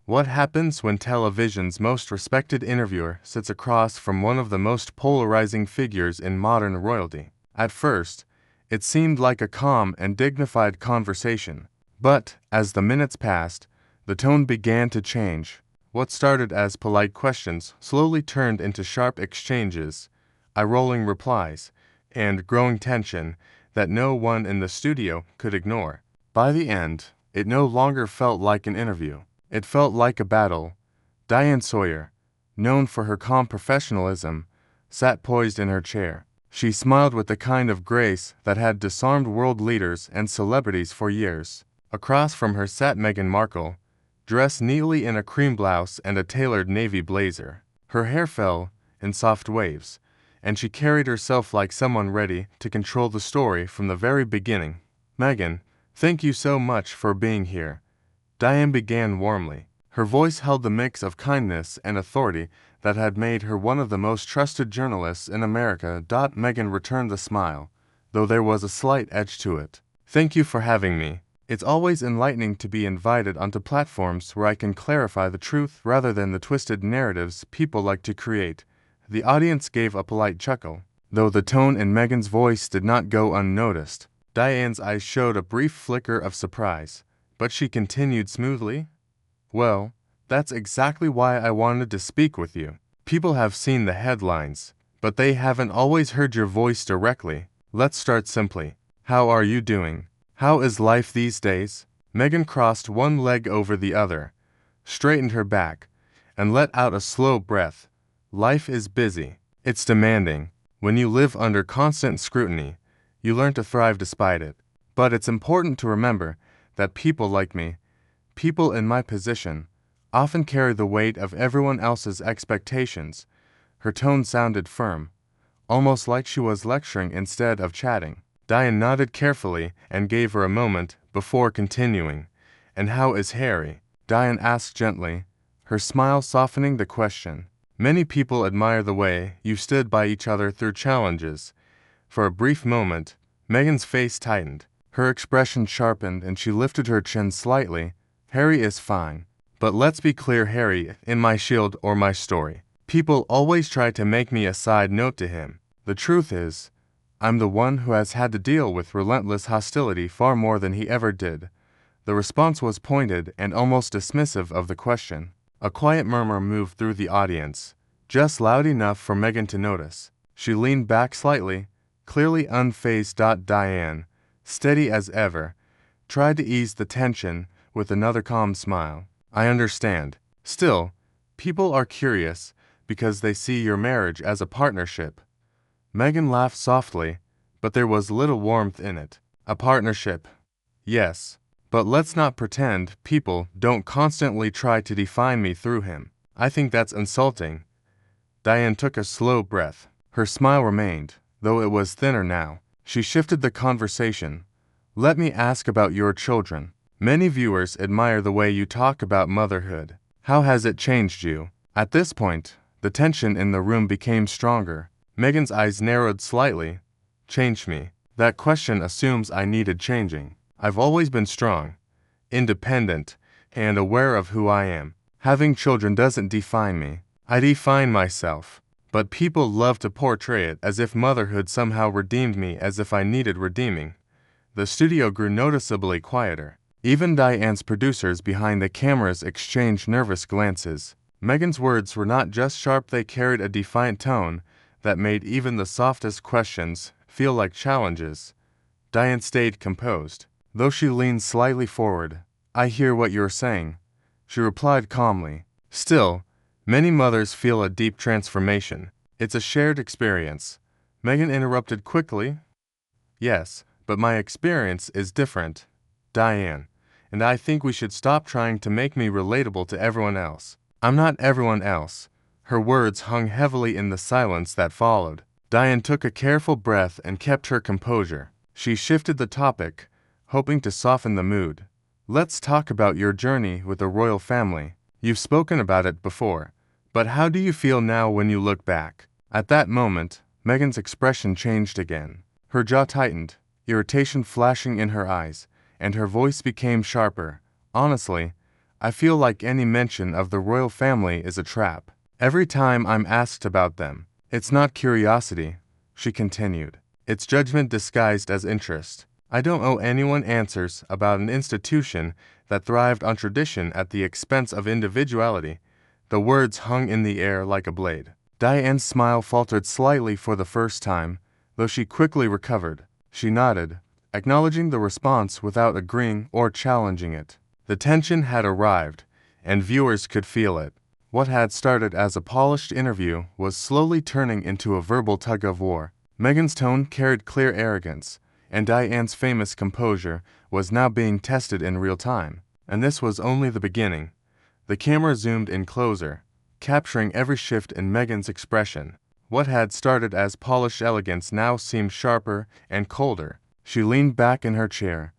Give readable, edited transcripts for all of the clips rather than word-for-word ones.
What happens when television's most respected interviewer sits across from one of the most polarizing figures in modern royalty? At first, it seemed like a calm and dignified conversation. But, as the minutes passed, the tone began to change. What started as polite questions slowly turned into sharp exchanges, eye-rolling replies, and growing tension that no one in the studio could ignore. By the end, it no longer felt like an interview. It felt like a battle. Diane Sawyer, known for her calm professionalism, sat poised in her chair. She smiled with the kind of grace that had disarmed world leaders and celebrities for years. Across from her sat Meghan Markle, dressed neatly in a cream blouse and a tailored navy blazer. Her hair fell in soft waves, and she carried herself like someone ready to control the story from the very beginning. "Meghan, thank you so much for being here," Diane began warmly. Her voice held the mix of kindness and authority that had made her one of the most trusted journalists in America. Meghan returned the smile, though there was a slight edge to it. "Thank you for having me. It's always enlightening to be invited onto platforms where I can clarify the truth rather than the twisted narratives people like to create." The audience gave a polite chuckle, though the tone in Meghan's voice did not go unnoticed. Diane's eyes showed a brief flicker of surprise, but she continued smoothly, "Well, that's exactly why I wanted to speak with you. People have seen the headlines, but they haven't always heard your voice directly. Let's start simply. How are you doing? How is life these days?" Meghan crossed one leg over the other, straightened her back, and let out a slow breath. "Life is busy. It's demanding. When you live under constant scrutiny, you learn to thrive despite it. But it's important to remember that people like me, people in my position, often carry the weight of everyone else's expectations." Her tone sounded firm, almost like she was lecturing instead of chatting. Diane nodded carefully and gave her a moment before continuing. "And how is Harry?" Diane asked gently, her smile softening the question. "Many people admire the way you stood by each other through challenges." For a brief moment, Meghan's face tightened. Her expression sharpened and she lifted her chin slightly. "Harry is fine. But let's be clear, Harry in my shield or my story. People always try to make me a side note to him. The truth is, I'm the one who has had to deal with relentless hostility far more than he ever did." The response was pointed and almost dismissive of the question. A quiet murmur moved through the audience, just loud enough for Meghan to notice. She leaned back slightly, clearly unfazed. Diane, steady as ever, tried to ease the tension with another calm smile. "I understand. Still, people are curious because they see your marriage as a partnership." Meghan laughed softly, but there was little warmth in it. "A partnership? Yes. But let's not pretend people don't constantly try to define me through him. I think that's insulting." Diane took a slow breath. Her smile remained, though it was thinner now. She shifted the conversation. "Let me ask about your children. Many viewers admire the way you talk about motherhood. How has it changed you?" At this point, the tension in the room became stronger. Meghan's eyes narrowed slightly. "Changed me? That question assumes I needed changing. I've always been strong, independent, and aware of who I am. Having children doesn't define me. I define myself. But people love to portray it as if motherhood somehow redeemed me, as if I needed redeeming." The studio grew noticeably quieter. Even Diane's producers behind the cameras exchanged nervous glances. Meghan's words were not just sharp, they carried a defiant tone that made even the softest questions feel like challenges. Diane stayed composed, though she leaned slightly forward. "I hear what you're saying," she replied calmly. "Still, many mothers feel a deep transformation. It's a shared experience." Meghan interrupted quickly. "Yes, but my experience is different, Diane, and I think we should stop trying to make me relatable to everyone else. I'm not everyone else." Her words hung heavily in the silence that followed. Diane took a careful breath and kept her composure. She shifted the topic, hoping to soften the mood. "Let's talk about your journey with the royal family. You've spoken about it before, but how do you feel now when you look back?" At that moment, Meghan's expression changed again. Her jaw tightened, irritation flashing in her eyes, and her voice became sharper. "Honestly, I feel like any mention of the royal family is a trap. Every time I'm asked about them, it's not curiosity," she continued. "It's judgment disguised as interest. I don't owe anyone answers about an institution that thrived on tradition at the expense of individuality." The words hung in the air like a blade. Diane's smile faltered slightly for the first time, though she quickly recovered. She nodded, acknowledging the response without agreeing or challenging it. The tension had arrived, and viewers could feel it. What had started as a polished interview was slowly turning into a verbal tug-of-war. Meghan's tone carried clear arrogance, and Diane's famous composure was now being tested in real time. And this was only the beginning. The camera zoomed in closer, capturing every shift in Meghan's expression. What had started as polished elegance now seemed sharper and colder. She leaned back in her chair,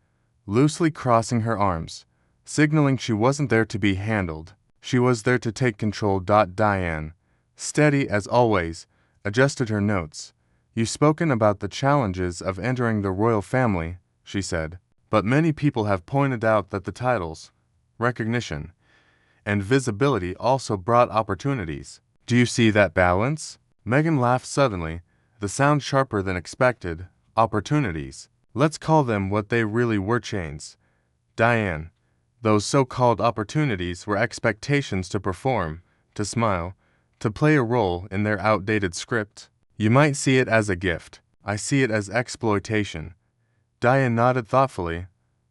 loosely crossing her arms, signaling she wasn't there to be handled. She was there to take control. Diane, steady as always, adjusted her notes. "You've spoken about the challenges of entering the royal family," she said, "but many people have pointed out that the titles, recognition, and visibility also brought opportunities. Do you see that balance?" Meghan laughed suddenly, the sound sharper than expected. "Opportunities. Let's call them what they really were, chains. Diane, those so-called opportunities were expectations to perform, to smile, to play a role in their outdated script. You might see it as a gift. I see it as exploitation." Diane nodded thoughtfully,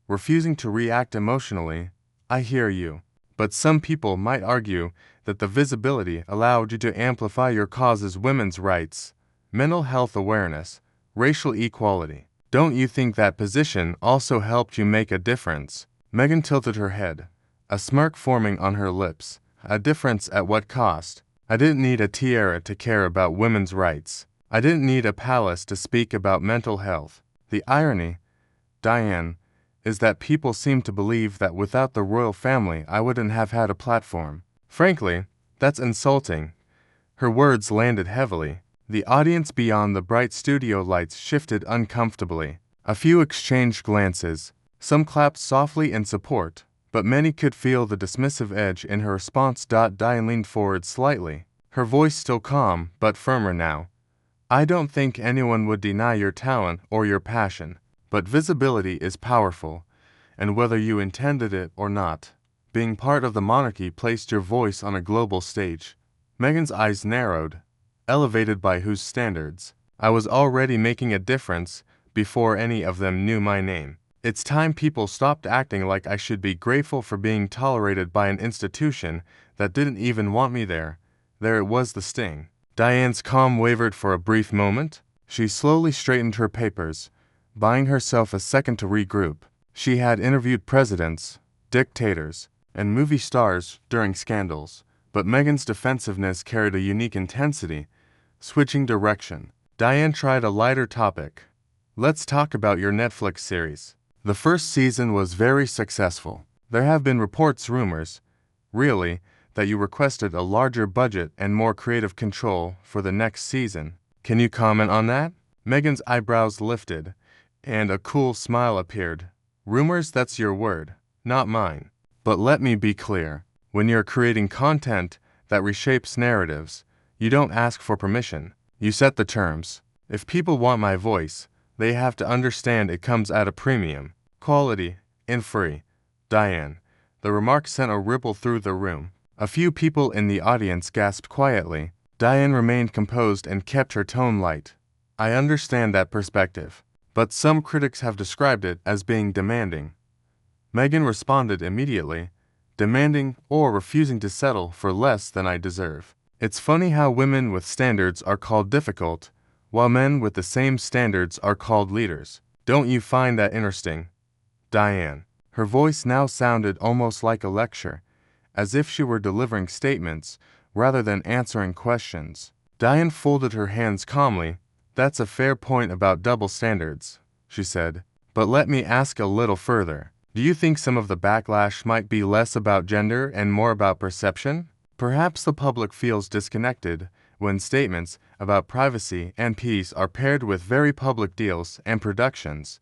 refusing to react emotionally. "I hear you. But some people might argue that the visibility allowed you to amplify your causes: women's rights, mental health awareness, racial equality. Don't you think that position also helped you make a difference?" Meghan tilted her head, a smirk forming on her lips. "A difference at what cost? I didn't need a tiara to care about women's rights. I didn't need a palace to speak about mental health. The irony, Diane, is that people seem to believe that without the royal family I wouldn't have had a platform. Frankly, that's insulting." Her words landed heavily. The audience beyond the bright studio lights shifted uncomfortably. A few exchanged glances. Some clapped softly in support, but many could feel the dismissive edge in her response. Diane leaned forward slightly, her voice still calm but firmer now. "I don't think anyone would deny your talent or your passion, but visibility is powerful, and whether you intended it or not, being part of the monarchy placed your voice on a global stage." Meghan's eyes narrowed. "Elevated by whose standards? I was already making a difference before any of them knew my name. It's time people stopped acting like I should be grateful for being tolerated by an institution that didn't even want me there." There it was, the sting. Diane's calm wavered for a brief moment. She slowly straightened her papers, buying herself a second to regroup. She had interviewed presidents, dictators, and movie stars during scandals, but Meghan's defensiveness carried a unique intensity. Switching direction, Diane tried a lighter topic. "Let's talk about your Netflix series. The first season was very successful. There have been reports, rumors, really, that you requested a larger budget and more creative control for the next season. Can you comment on that?" Meghan's eyebrows lifted, and a cool smile appeared. "Rumors, that's your word, not mine. But let me be clear. When you're creating content that reshapes narratives, you don't ask for permission. You set the terms. If people want my voice, they have to understand it comes at a premium. Quality, and free." Diane. The remark sent a ripple through the room. A few people in the audience gasped quietly. Diane remained composed and kept her tone light. "I understand that perspective, but some critics have described it as being demanding." Meghan responded immediately, "Demanding or refusing to settle for less than I deserve. It's funny how women with standards are called difficult, while men with the same standards are called leaders. Don't you find that interesting?" Diane. Her voice now sounded almost like a lecture, as if she were delivering statements rather than answering questions. Diane folded her hands calmly. "That's a fair point about double standards," she said. "But let me ask a little further. Do you think some of the backlash might be less about gender and more about perception? Perhaps the public feels disconnected when statements about privacy and peace are paired with very public deals and productions."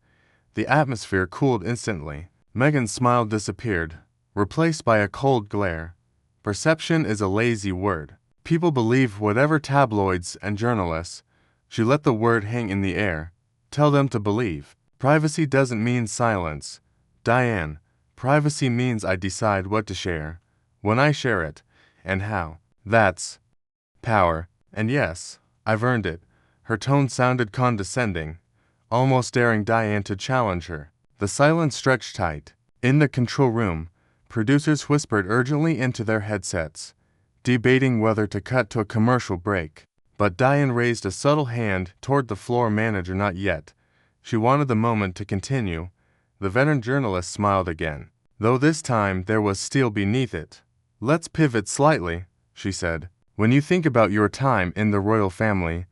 The atmosphere cooled instantly. Meghan's smile disappeared, replaced by a cold glare. Perception is a lazy word. People believe whatever tabloids and journalists. She let the word hang in the air. Tell them to believe. Privacy doesn't mean silence. Diane, privacy means I decide what to share, when I share it, and how. That's power. And yes, I've earned it. Her tone sounded condescending, almost daring Diane to challenge her. The silence stretched tight. In the control room, producers whispered urgently into their headsets, debating whether to cut to a commercial break. But Diane raised a subtle hand toward the floor manager. Not yet. She wanted the moment to continue. The veteran journalist smiled again, though this time there was steel beneath it. Let's pivot slightly, she said. When you think about your time in the royal family,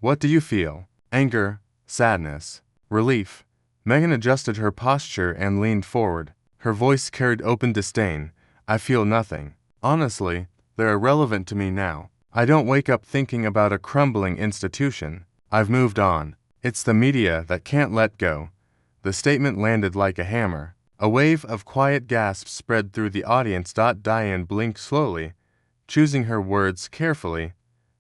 what do you feel? Anger, sadness, relief? Meghan adjusted her posture and leaned forward. Her voice carried open disdain. I feel nothing. Honestly, they're irrelevant to me now. I don't wake up thinking about a crumbling institution. I've moved on. It's the media that can't let go. The statement landed like a hammer. A wave of quiet gasps spread through the audience. Diane blinked slowly, choosing her words carefully.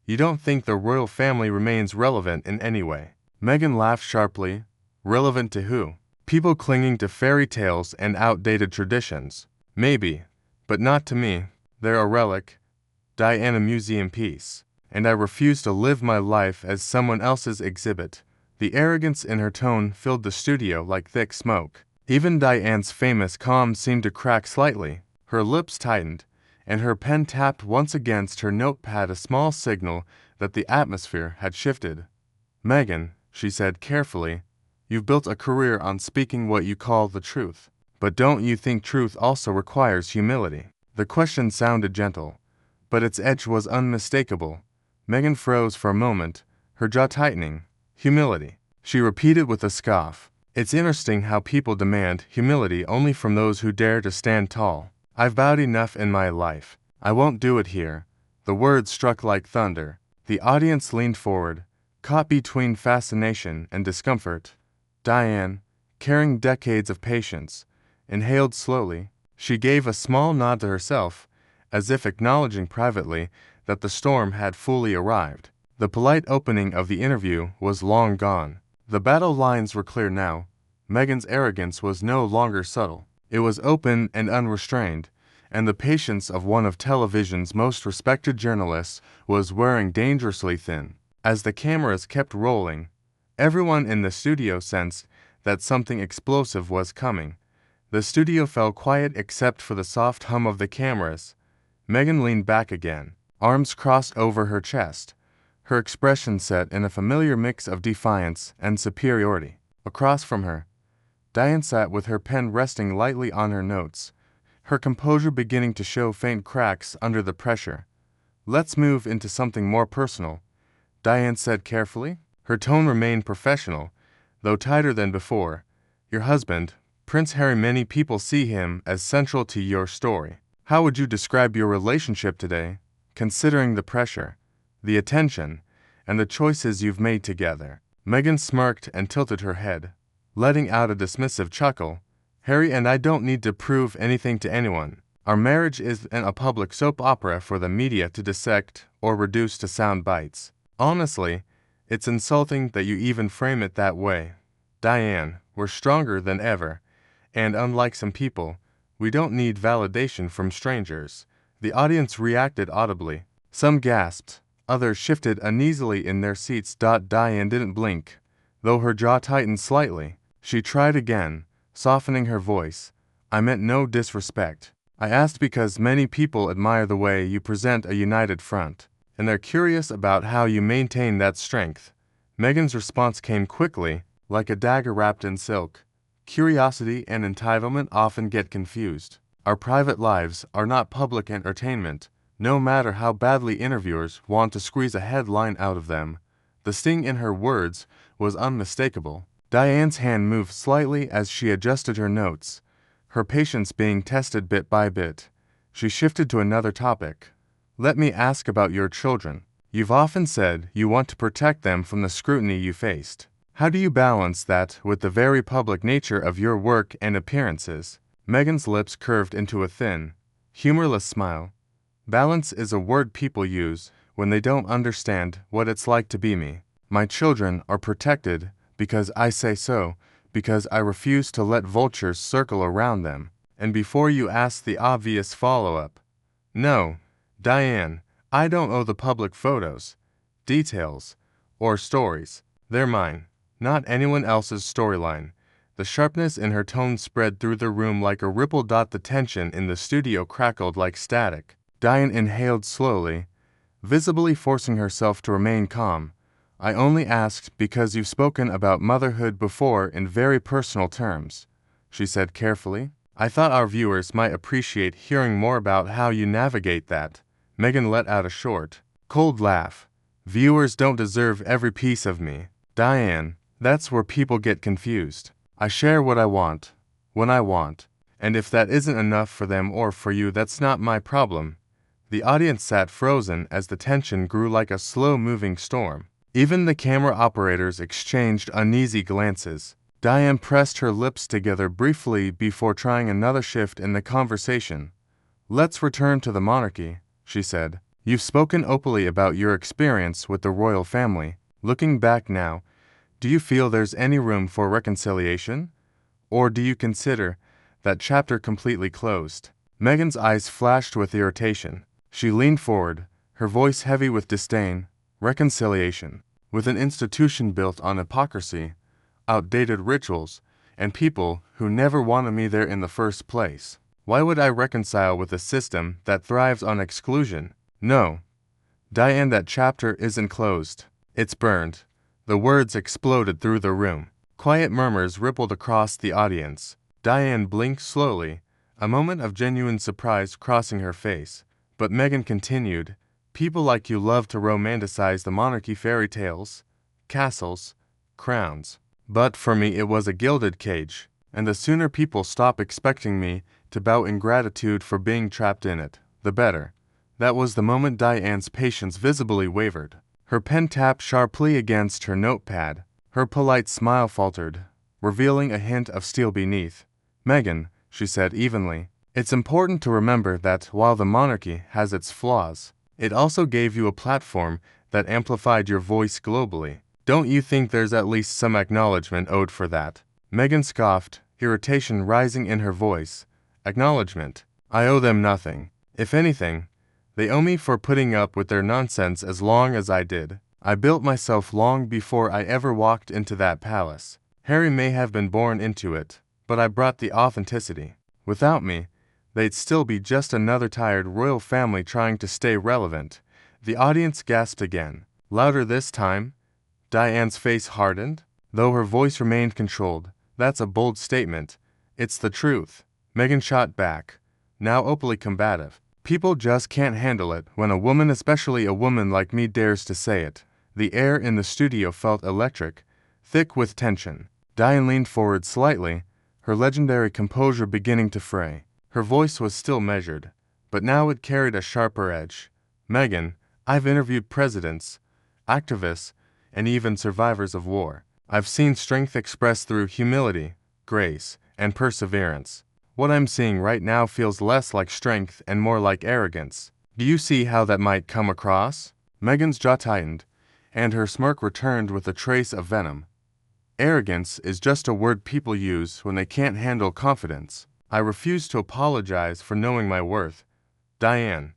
You don't think the royal family remains relevant in any way? Meghan laughed sharply. Relevant to who? People clinging to fairy tales and outdated traditions. Maybe, but not to me. They're a relic, Diane, a museum piece, and I refuse to live my life as someone else's exhibit. The arrogance in her tone filled the studio like thick smoke. Even Diane's famous calm seemed to crack slightly. Her lips tightened, and her pen tapped once against her notepad, a small signal that the atmosphere had shifted. Meghan, she said carefully, you've built a career on speaking what you call the truth. But don't you think truth also requires humility? The question sounded gentle, but its edge was unmistakable. Meghan froze for a moment, her jaw tightening. Humility, she repeated with a scoff. It's interesting how people demand humility only from those who dare to stand tall. I've bowed enough in my life. I won't do it here. The words struck like thunder. The audience leaned forward, caught between fascination and discomfort. Diane, carrying decades of patience, inhaled slowly. She gave a small nod to herself, as if acknowledging privately that the storm had fully arrived. The polite opening of the interview was long gone. The battle lines were clear now. Meghan's arrogance was no longer subtle. It was open and unrestrained, and the patience of one of television's most respected journalists was wearing dangerously thin. As the cameras kept rolling, everyone in the studio sensed that something explosive was coming. The studio fell quiet except for the soft hum of the cameras. Meghan leaned back again, arms crossed over her chest, her expression set in a familiar mix of defiance and superiority. Across from her, Diane sat with her pen resting lightly on her notes, her composure beginning to show faint cracks under the pressure. Let's move into something more personal, Diane said carefully. Her tone remained professional, though tighter than before. Your husband, Prince Harry, many people see him as central to your story. How would you describe your relationship today, considering the pressure, the attention, and the choices you've made together? Meghan smirked and tilted her head, letting out a dismissive chuckle. Harry and I don't need to prove anything to anyone. Our marriage isn't a public soap opera for the media to dissect or reduce to sound bites. Honestly, it's insulting that you even frame it that way. Diane, we're stronger than ever, and unlike some people, we don't need validation from strangers. The audience reacted audibly. Some gasped, others shifted uneasily in their seats. Diane didn't blink, though her jaw tightened slightly. She tried again, softening her voice. I meant no disrespect. I asked because many people admire the way you present a united front, and they're curious about how you maintain that strength. Meghan's response came quickly, like a dagger wrapped in silk. Curiosity and entitlement often get confused. Our private lives are not public entertainment, no matter how badly interviewers want to squeeze a headline out of them. The sting in her words was unmistakable. Diane's hand moved slightly as she adjusted her notes, her patience being tested bit by bit. She shifted to another topic. Let me ask about your children. You've often said you want to protect them from the scrutiny you faced. How do you balance that with the very public nature of your work and appearances? Meghan's lips curved into a thin, humorless smile. Balance is a word people use when they don't understand what it's like to be me. My children are protected because I say so, because I refuse to let vultures circle around them. And before you ask the obvious follow-up, no, Diane, I don't owe the public photos, details, or stories. They're mine, not anyone else's storyline. The sharpness in her tone spread through the room like a ripple. The tension in the studio crackled like static. Diane inhaled slowly, visibly forcing herself to remain calm. I only asked because you've spoken about motherhood before in very personal terms, she said carefully. I thought our viewers might appreciate hearing more about how you navigate that. Meghan let out a short, cold laugh. Viewers don't deserve every piece of me. Diane, that's where people get confused. I share what I want, when I want, and if that isn't enough for them or for you, that's not my problem. The audience sat frozen as the tension grew like a slow-moving storm. Even the camera operators exchanged uneasy glances. Diane pressed her lips together briefly before trying another shift in the conversation. Let's return to the monarchy, she said. You've spoken openly about your experience with the royal family. Looking back now, do you feel there's any room for reconciliation? Or do you consider that chapter completely closed? Meghan's eyes flashed with irritation. She leaned forward, her voice heavy with disdain. Reconciliation. With an institution built on hypocrisy, outdated rituals, and people who never wanted me there in the first place. Why would I reconcile with a system that thrives on exclusion? No. Diane, that chapter isn't closed. It's burned. The words exploded through the room. Quiet murmurs rippled across the audience. Diane blinked slowly, a moment of genuine surprise crossing her face. But Meghan continued, people like you love to romanticize the monarchy, fairy tales, castles, crowns. But for me it was a gilded cage, and the sooner people stop expecting me to bow in gratitude for being trapped in it, the better. That was the moment Diane's patience visibly wavered. Her pen tapped sharply against her notepad. Her polite smile faltered, revealing a hint of steel beneath. Meghan, she said evenly, it's important to remember that while the monarchy has its flaws, it also gave you a platform that amplified your voice globally. Don't you think there's at least some acknowledgement owed for that? Meghan scoffed, irritation rising in her voice. Acknowledgement? I owe them nothing. If anything, they owe me for putting up with their nonsense as long as I did. I built myself long before I ever walked into that palace. Harry may have been born into it, but I brought the authenticity. Without me, they'd still be just another tired royal family trying to stay relevant. The audience gasped again, louder this time. Diane's face hardened, though her voice remained controlled. That's a bold statement. It's the truth. Meghan shot back, now openly combative. People just can't handle it when a woman, especially a woman like me, dares to say it. The air in the studio felt electric, thick with tension. Diane leaned forward slightly, her legendary composure beginning to fray. Her voice was still measured, but now it carried a sharper edge. Meghan, I've interviewed presidents, activists, and even survivors of war. I've seen strength expressed through humility, grace, and perseverance. What I'm seeing right now feels less like strength and more like arrogance. Do you see how that might come across? Meghan's jaw tightened, and her smirk returned with a trace of venom. Arrogance is just a word people use when they can't handle confidence. I refuse to apologize for knowing my worth. Diane,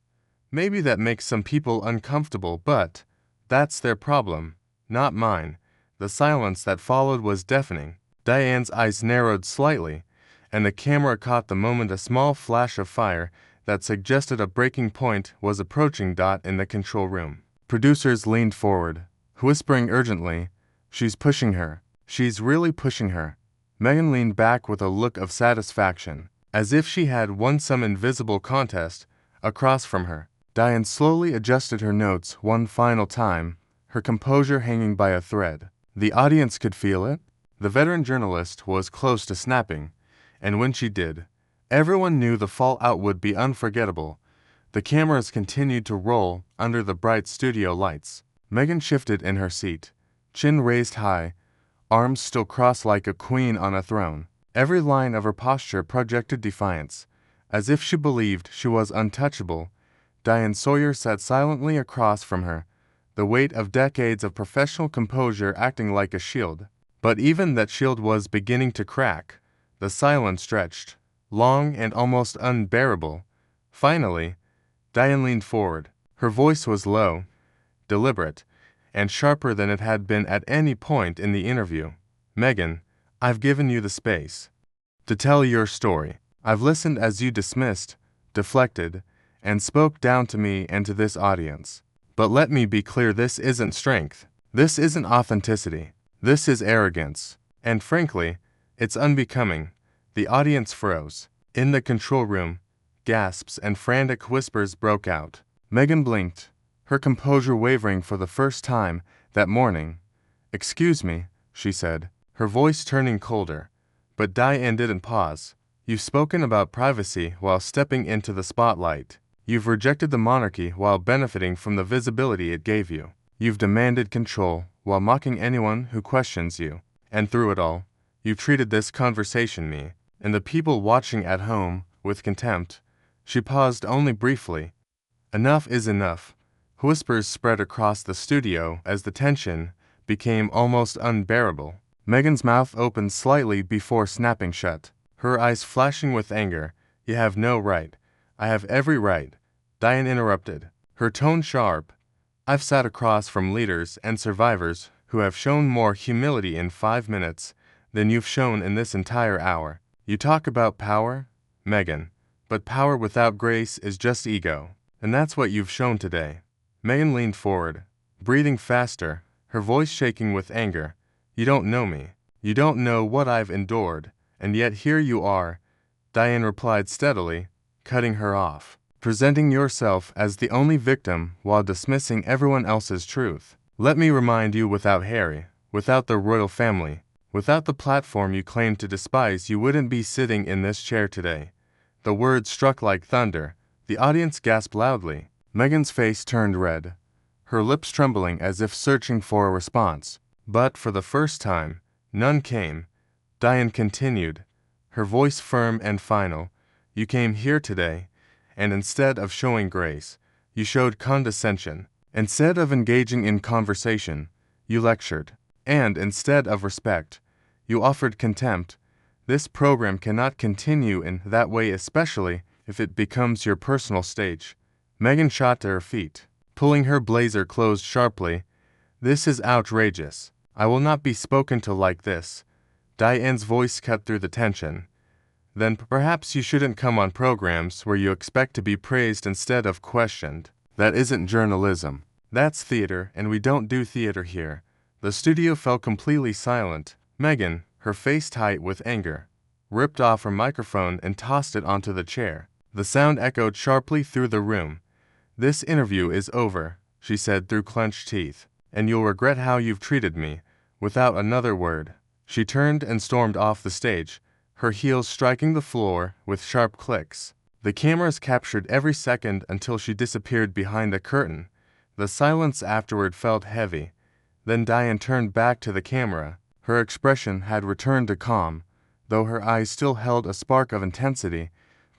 maybe that makes some people uncomfortable, but that's their problem, not mine. The silence that followed was deafening. Diane's eyes narrowed slightly, and the camera caught the moment a small flash of fire that suggested a breaking point was approaching. In the control room. Producers leaned forward, whispering urgently, she's pushing her. She's really pushing her. Meghan leaned back with a look of satisfaction, as if she had won some invisible contest. Across from her, Diane slowly adjusted her notes one final time, her composure hanging by a thread. The audience could feel it. The veteran journalist was close to snapping, and when she did, everyone knew the fallout would be unforgettable. The cameras continued to roll under the bright studio lights. Meghan shifted in her seat, chin raised high, arms still crossed like a queen on a throne. Every line of her posture projected defiance, as if she believed she was untouchable. Diane Sawyer sat silently across from her, the weight of decades of professional composure acting like a shield. But even that shield was beginning to crack. The silence stretched, long and almost unbearable. Finally, Diane leaned forward. Her voice was low, deliberate, and sharper than it had been at any point in the interview. "Meghan, I've given you the space to tell your story. I've listened as you dismissed, deflected, and spoke down to me and to this audience. But let me be clear, this isn't strength. This isn't authenticity. This is arrogance. And frankly, it's unbecoming." The audience froze. In the control room, gasps and frantic whispers broke out. Meghan blinked, her composure wavering for the first time that morning. "Excuse me," she said, her voice turning colder. But Diane didn't pause. "You've spoken about privacy while stepping into the spotlight. You've rejected the monarchy while benefiting from the visibility it gave you. You've demanded control while mocking anyone who questions you. And through it all, you've treated this conversation, me, and the people watching at home, with contempt." She paused only briefly. "Enough is enough." Whispers spread across the studio as the tension became almost unbearable. Meghan's mouth opened slightly before snapping shut, her eyes flashing with anger. "You have no right." "I have every right," Diane interrupted, her tone sharp. "I've sat across from leaders and survivors who have shown more humility in 5 minutes than you've shown in this entire hour. You talk about power, Meghan, but power without grace is just ego. And that's what you've shown today." Meghan leaned forward, breathing faster, her voice shaking with anger. "You don't know me. You don't know what I've endured, and yet here you are," Diane replied steadily, cutting her off, "presenting yourself as the only victim while dismissing everyone else's truth. Let me remind you, without Harry, without the royal family, without the platform you claim to despise, you wouldn't be sitting in this chair today." The words struck like thunder. The audience gasped loudly. Meghan's face turned red, her lips trembling as if searching for a response. But for the first time, none came. Diane continued, her voice firm and final. "You came here today, and instead of showing grace, you showed condescension. Instead of engaging in conversation, you lectured. And instead of respect, you offered contempt. This program cannot continue in that way, especially if it becomes your personal stage." Meghan shot to her feet, pulling her blazer closed sharply. "This is outrageous. I will not be spoken to like this." Diane's voice cut through the tension. "Then perhaps you shouldn't come on programs where you expect to be praised instead of questioned. That isn't journalism. That's theater, and we don't do theater here." The studio fell completely silent. Meghan, her face tight with anger, ripped off her microphone and tossed it onto the chair. The sound echoed sharply through the room. "This interview is over," she said through clenched teeth, "and you'll regret how you've treated me." Without another word, she turned and stormed off the stage, her heels striking the floor with sharp clicks. The cameras captured every second until she disappeared behind the curtain. The silence afterward felt heavy. Then Diane turned back to the camera. Her expression had returned to calm, though her eyes still held a spark of intensity.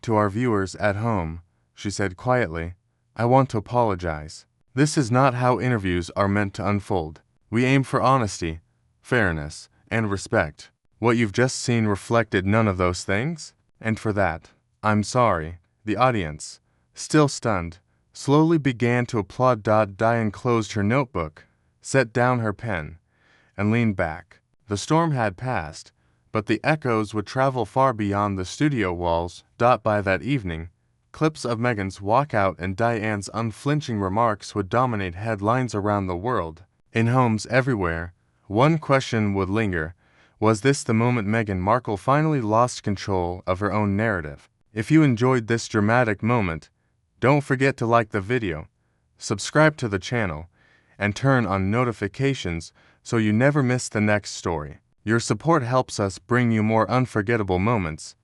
"To our viewers at home," she said quietly, "I want to apologize. This is not how interviews are meant to unfold. We aim for honesty, fairness, and respect. What you've just seen reflected none of those things, and for that, I'm sorry." The audience, still stunned, slowly began to applaud. Diane closed her notebook, set down her pen, and leaned back. The storm had passed, but the echoes would travel far beyond the studio walls. By that evening, clips of Meghan's walkout and Diane's unflinching remarks would dominate headlines around the world. In homes everywhere, one question would linger: was this the moment Meghan Markle finally lost control of her own narrative? If you enjoyed this dramatic moment, don't forget to like the video, subscribe to the channel, and turn on notifications so you never miss the next story. Your support helps us bring you more unforgettable moments.